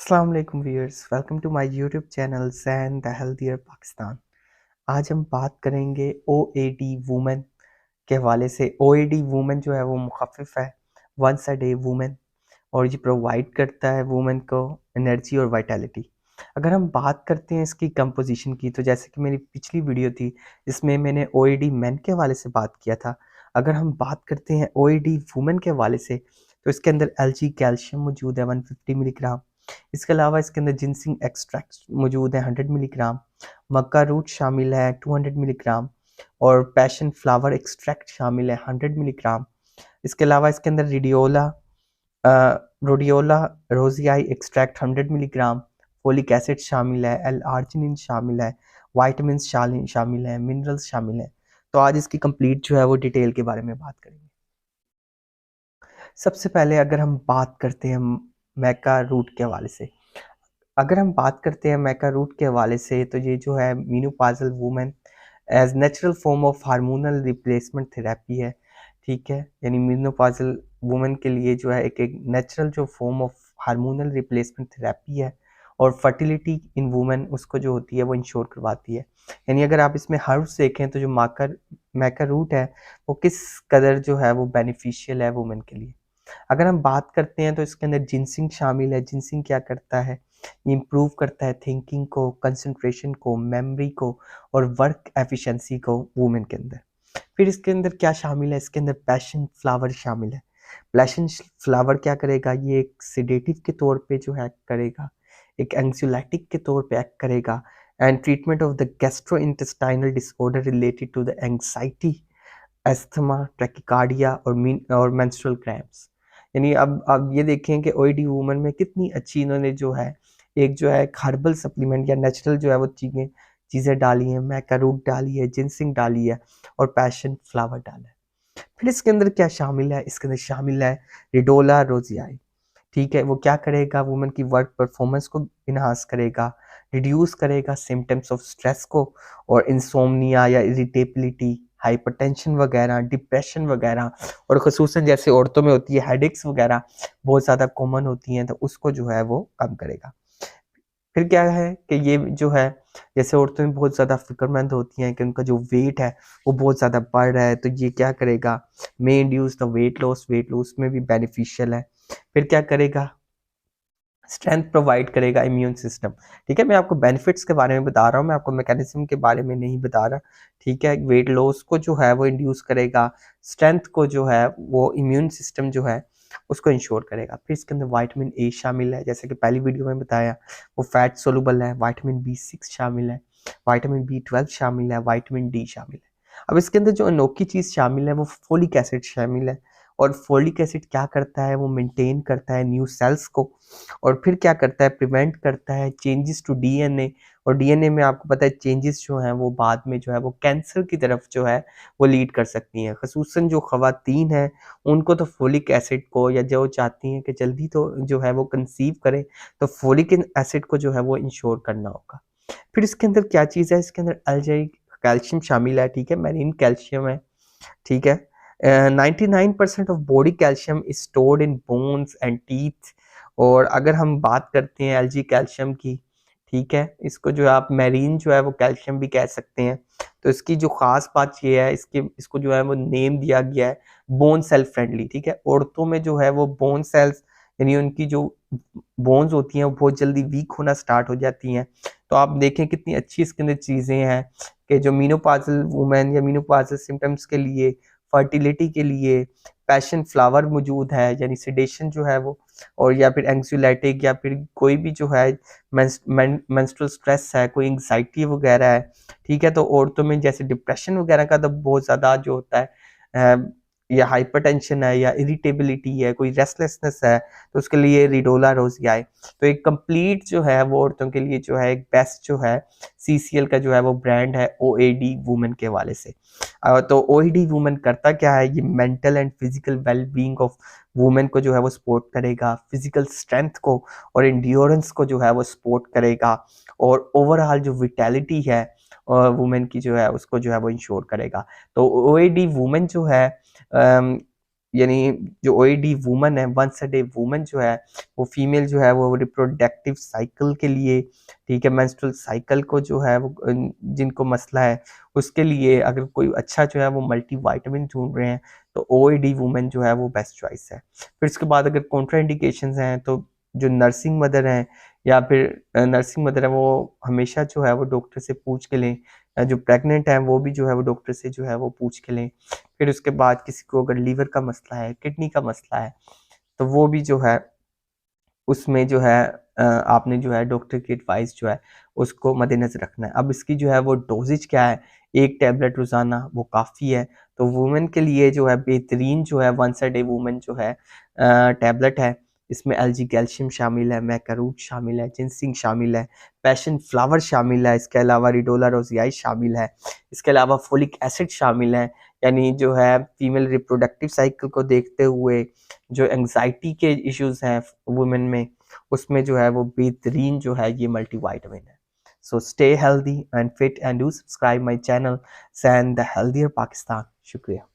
अस्सलाम वालेकुम viewers, welcome to my YouTube channel Zain the healthier Pakistan. आज हम बात करेंगे ओएडी वुमेन के हवाले से। ओएडी वुमेन जो है वो मुखफ़िफ़ है, वंस अ डे वुमेन, और ये प्रोवाइड करता है वुमेन को एनर्जी और वाइटैलिटी। अगर हम बात करते हैं इसकी कंपोजिशन की, तो जैसे कि मेरी पिछली वीडियो थी, इसमें मैंने ओएडी मेन के हवाले से बात किया था। अगर हम बात करते हैं ओएडी वुमेन के हवाले से, तो इसके अंदर एलजी कैल्शियम मौजूद है 150 मिलीग्राम। इसके अलावा इसके अंदर जिनसिंग एक्सट्रैक्ट मौजूद है 100 मिलीग्राम, मक्का रूट शामिल है 200 मिलीग्राम, और पैशन फ्लावर एक्सट्रैक्ट शामिल है 100 मिलीग्राम। इसके अलावा इसके अंदर rhodiola rosea extract 100 milligram, folic acid शामिल है, एल आर्जिनिन शामिल है, वाइटामिन शामिल है, मिनरल्स शामिल है। तो आज इसकी कंप्लीट जो है वो डिटेल के बारे में बात करेंगे। सबसे पहले अगर हम बात करते हैं मैका रूट के हवाले से, अगर हम बात करते हैं मैका रूट के हवाले से, तो ये जो है menopausal women as natural form of hormonal replacement therapy है। ठीक है, यानी मीनोपॉज़ल वुमेन के लिए जो है एक नेचुरल जो form of hormonal replacement therapy है, और फर्टिलिटी इन वुमेन उसको जो होती है वो इंश्योर करवाती है। यानी अगर आप इसमें हर्ब्स देखें तो जो मैका रूट है वो किस कदर जो है वो बेनिफिशियल है वुमेन के लिए। अगर हम बात करते हैं तो इसके अंदर जिनसिंग शामिल है। जिनसिंग क्या करता है? इम्प्रूव करता है थिंकिंग को, कंसंट्रेशन को, मेमोरी को, और वर्क एफिशिएंसी को वुमेन के अंदर। फिर इसके अंदर क्या शामिल है? इसके अंदर पैशन फ्लावर शामिल है। पैशन फ्लावर क्या करेगा? ये एक सेडेटिव के तौर पे जो है एक्ट करेगा, एक एंग्जाइटिक के तौर पे एक्ट करेगा, and treatment of the gastrointestinal disorder related to the anxiety, asthma, tachycardia और मेंस्ट्रुअल क्रैम्प्स। यानी अब ये देखें कि ओईडी वुमन में कितनी अच्छी इन्होंने जो है एक जो है हर्बल सप्लीमेंट या नेचुरल जो है वो चीज़ें डाली हैं। मैका रूट डाली है, जिनसिंग डाली है, और पैशन फ्लावर डाला है। फिर इसके अंदर क्या शामिल है? इसके अंदर शामिल है रिडोला रोजियाई। ठीक है, वो क्या करेगा? वुमेन की वर्क परफॉर्मेंस को इन्हांस करेगा, रिड्यूस करेगा सिम्पटम्स ऑफ स्ट्रेस को, और इंसोम्निया या इरिटेबिलिटी, हाइपरटेंशन वगैरह, डिप्रेशन वगैरह, और ख़ुसूसन जैसे औरतों में होती है हेडेक्स वगैरह बहुत ज़्यादा कॉमन होती हैं, तो उसको जो है वो कम करेगा। फिर क्या है कि ये जो है, जैसे औरतें में बहुत ज़्यादा फ़िक्रमंद होती हैं कि उनका जो वेट है वो बहुत ज़्यादा बढ़ रहा है, तो ये क्या करेगा? मे इंड्यूस द वेट लॉस में भी बेनिफिशियल है। फिर क्या करेगा? स्ट्रेंथ प्रोवाइड करेगा इम्यून सिस्टम। ठीक है, मैं आपको बेनिफिट्स के बारे में बता रहा हूँ, मैं आपको मैकेनिज्म के बारे में नहीं बता रहा। ठीक है, वेट लॉस को जो है वो इंड्यूस करेगा, स्ट्रेंथ को जो है वो इम्यून सिस्टम जो है उसको इंश्योर करेगा। फिर इसके अंदर विटामिन ए शामिल है, जैसे कि पहली वीडियो में बताया, वो फैट सोलुबल है। विटामिन बी6 शामिल है, विटामिन बी12 शामिल है, विटामिन डी शामिल है। अब इसके अंदर जो अनोखी चीज़ शामिल है वो फोलिक एसिड शामिल है। और फोलिक एसिड क्या करता है? वो मेंटेन करता है न्यू सेल्स को, और फिर क्या करता है? प्रिवेंट करता है चेंजेस टू डीएनए। और डीएनए में आपको पता है चेंजेस जो हैं वो बाद में जो है वो कैंसर की तरफ जो है वो लीड कर सकती हैं। ख़ुसूसन जो ख़वातीन हैं उनको तो फोलिक एसिड को, या जो चाहती हैं कि जल्दी तो जो है वो कंसीव करें, तो फोलिक एसिड को जो है वो इंश्योर करना होगा। फिर इसके अंदर क्या चीज़ है? इसके अंदर अल्जाइक कैल्शियम शामिल है। ठीक है, मेरीन कैल्शियम है। ठीक है, 99% of body calcium is stored in bones and teeth. और अगर हम बात करते हैं एलजी कैल्शियम की, ठीक है, इसको जो है आप मेरीन जो है वो कैल्शियम भी कह सकते हैं। तो इसकी जो खास बात ये है, इसको जो है वो नेम दिया गया है बोन सेल फ्रेंडली। ठीक है, औरतों में जो है वो बोन सेल्स, यानी उनकी जो बोन्स होती हैं वो बहुत जल्दी वीक होना स्टार्ट हो जाती हैं। तो आप देखें कितनी अच्छी इसके अंदर चीज़ें हैं कि जो मीनोपॉज़ल वुमेन या मीनोपॉज़ल सिम्पटम्स के लिए, फर्टिलिटी के लिए पैशन फ्लावर मौजूद है, यानी सेडेशन जो है वो, और या फिर एंग्जाइटिक, या फिर कोई भी जो है मेंस्ट्रुअल स्ट्रेस है, कोई एंग्जाइटी वगैरह है। ठीक है, तो औरतों में जैसे डिप्रेशन वगैरह का तो बहुत ज़्यादा जो होता है, या हाइपरटेंशन है, या इरिटेबिलिटी है, कोई रेस्टलेसनेस है, तो उसके लिए रिडोला रोजियाई। तो एक कंप्लीट जो है वो औरतों के लिए जो है एक बेस्ट जो है सीसीएल का जो है वो ब्रांड है ओएडी वुमेन के हवाले से। तो ओएडी वुमेन करता क्या है? ये mental and physical well being of women को जो है वो सपोर्ट करेगा, फिजिकल स्ट्रेंथ को और एंड्योरेंस को जो है वो सपोर्ट करेगा, और ओवरऑल जो विटैलिटी है वुमेन की जो है उसको जो है वो इंश्योर करेगा। तो ओएडी वुमेन जो है यानी जो ओएडी वुमन है, वंस अ डे वुमन जो है, वो फीमेल जो है वो रिप्रोडक्टिव साइकिल के लिए, ठीक है, मेंस्ट्रुअल साइकिल को जो है वो जिनको मसला है उसके लिए अगर कोई अच्छा जो है वो मल्टीविटामिन ढूंढ रहे हैं तो ओएडी वुमन जो है वो बेस्ट चॉइस है। फिर उसके बाद अगर कॉन्ट्राइंडिकेशंस हैं तो जो नर्सिंग मदर हैं या फिर नर्सिंग मदर है वो हमेशा जो है वो डॉक्टर से पूछ के लें, जो प्रेग्नेंट है वो भी जो है वो डॉक्टर से जो है वो पूछ के लें। फिर उसके बाद किसी को अगर लीवर का मसला है, किडनी का मसला है, तो वो भी जो है उसमें जो है आपने जो है डॉक्टर की एडवाइस जो है उसको मद्देनज़र रखना है। अब इसकी जो है वो डोज़ेज क्या है, 1 टैबलेट रोज़ाना वो काफ़ी है। तो वुमेन के लिए जो है बेहतरीन जो है वंस अ डे वुमेन जो है टैबलेट है। इसमें एलजी कैल्शियम शामिल है, मैकारूट शामिल है, जिनसिंग शामिल है, पैशन फ्लावर शामिल है, इसके अलावा रिडोला रोज़ियाई शामिल है, इसके अलावा फोलिक एसिड शामिल है। यानी जो है फीमेल रिप्रोडक्टिव साइकिल को देखते हुए जो एंग्जायटी के इश्यूज़ हैं वुमेन में, उसमें जो है वो बेहतरीन जो है ये मल्टीविटामिन है। So stay healthy and fit and do subscribe my channel Zain the healthier Pakistan. शुक्रिया।